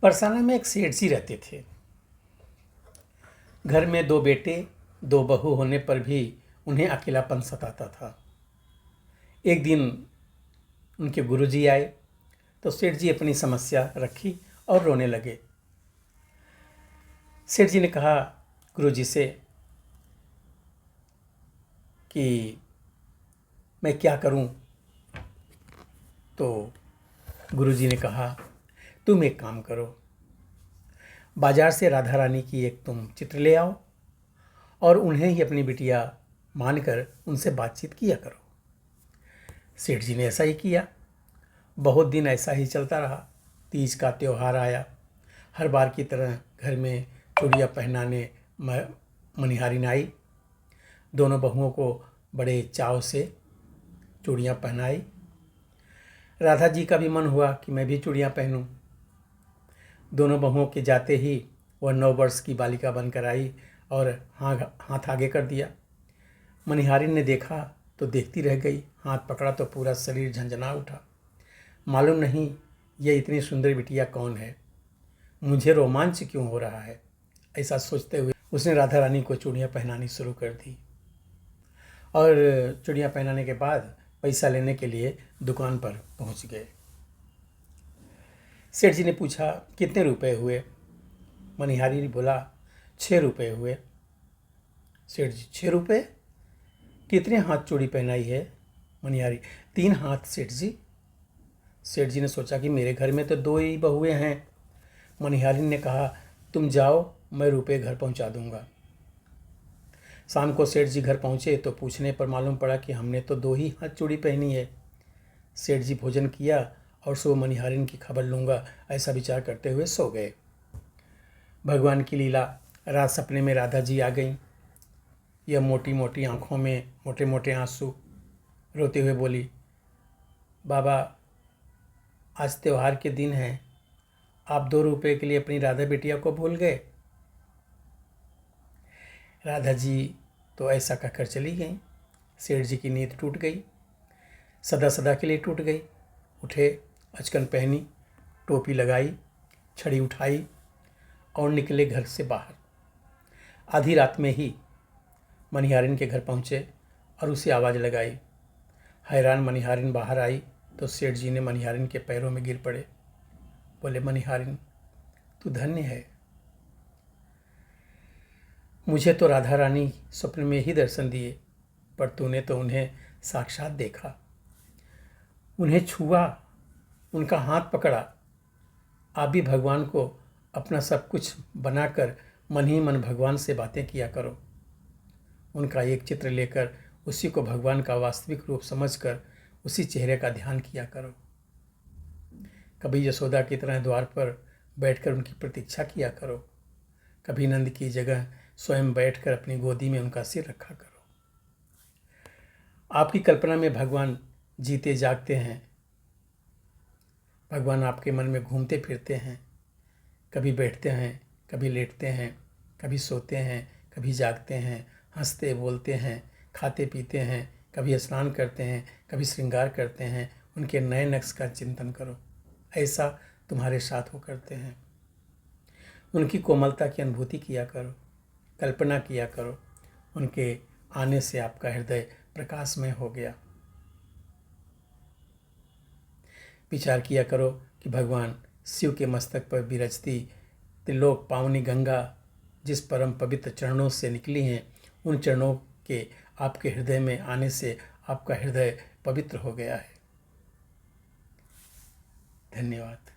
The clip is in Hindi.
बरसाना में एक सेठ जी रहते थे। घर में 2 बेटे 2 बहू होने पर भी उन्हें अकेलापन सताता था। एक दिन उनके गुरुजी आए तो सेठ जी अपनी समस्या रखी और रोने लगे। सेठ जी ने कहा गुरुजी से कि मैं क्या करूं? तो गुरुजी ने कहा तुम एक काम करो, बाजार से राधा रानी की एक तुम चित्र ले आओ और उन्हें ही अपनी बिटिया मानकर उनसे बातचीत किया करो। सेठ जी ने ऐसा ही किया। बहुत दिन ऐसा ही चलता रहा। तीज का त्यौहार आया। हर बार की तरह घर में चूड़ियाँ पहनाने मनिहारिन आई। दोनों बहुओं को बड़े चाव से चूड़ियाँ पहनाई। राधा जी का भी मन हुआ कि मैं भी चूड़ियाँ पहनूं। दोनों बहुओं के जाते ही वह 9 वर्ष की बालिका बनकर आई और हाथ आगे कर दिया। मनिहारिन ने देखा तो देखती रह गई। हाथ पकड़ा तो पूरा शरीर झंझना उठा। मालूम नहीं यह इतनी सुंदर बिटिया कौन है, मुझे रोमांच क्यों हो रहा है। ऐसा सोचते हुए उसने राधा रानी को चूड़ियाँ पहनानी शुरू कर दी और चूड़ियाँ पहनाने के बाद पैसा लेने के लिए दुकान पर पहुंच गए। सेठ जी ने पूछा कितने रुपए हुए? मनिहारी ने बोला 6 रुपये हुए। सेठ जी 6 रुपये? कितने हाथ चूड़ी पहनाई है? मनिहारी 3 हाथ सेठ जी। सेठ जी ने सोचा कि मेरे घर में तो 2 ही बहुएं हैं। मनिहारी ने कहा तुम जाओ, मैं रुपये घर पहुंचा दूंगा। शाम को सेठ जी घर पहुंचे तो पूछने पर मालूम पड़ा कि हमने तो 2 ही हाथ चूड़ी पहनी है। सेठ जी भोजन किया और सुबह मनिहारिन की खबर लूँगा ऐसा विचार करते हुए सो गए। भगवान की लीला। रात सपने में राधा जी आ गईं। यह मोटी मोटी आँखों में मोटे मोटे आंसू, रोते हुए बोली बाबा आज त्योहार के दिन हैं, आप 2 रुपये के लिए अपनी राधा बिटिया को भूल गए। राधा जी तो ऐसा कहकर चली गईं। सेठ जी की नींद टूट गई, सदा सदा के लिए टूट गई। उठे, अचकन पहनी, टोपी लगाई, छड़ी उठाई और निकले घर से बाहर। आधी रात में ही मनिहारिन के घर पहुँचे और उसे आवाज़ लगाई। हैरान मनिहारिन बाहर आई तो सेठ जी ने मनिहारिन के पैरों में गिर पड़े। बोले मनिहारिन तू धन्य है, मुझे तो राधा रानी स्वप्न में ही दर्शन दिए, पर तूने तो उन्हें साक्षात देखा, उन्हें छुआ, उनका हाथ पकड़ा। आप भी भगवान को अपना सब कुछ बनाकर मन ही मन भगवान से बातें किया करो। उनका एक चित्र लेकर उसी को भगवान का वास्तविक रूप समझकर उसी चेहरे का ध्यान किया करो। कभी यशोदा की तरह द्वार पर बैठकर उनकी प्रतीक्षा किया करो। कभी नंद की जगह स्वयं बैठकर अपनी गोदी में उनका सिर रखा करो। आपकी कल्पना में भगवान जीते जागते हैं। भगवान आपके मन में घूमते फिरते हैं। कभी बैठते हैं, कभी लेटते हैं, कभी सोते हैं, कभी जागते हैं, हंसते बोलते हैं, खाते पीते हैं, कभी स्नान करते हैं, कभी श्रृंगार करते हैं। उनके नए नक्श का चिंतन करो, ऐसा तुम्हारे साथ वो करते हैं। उनकी कोमलता की अनुभूति किया करो, कल्पना किया करो। उनके आने से आपका हृदय प्रकाशमय हो गया। विचार किया करो कि भगवान शिव के मस्तक पर विराजती त्रिलोक पावनी गंगा जिस परम पवित्र चरणों से निकली हैं, उन चरणों के आपके हृदय में आने से आपका हृदय पवित्र हो गया है। धन्यवाद।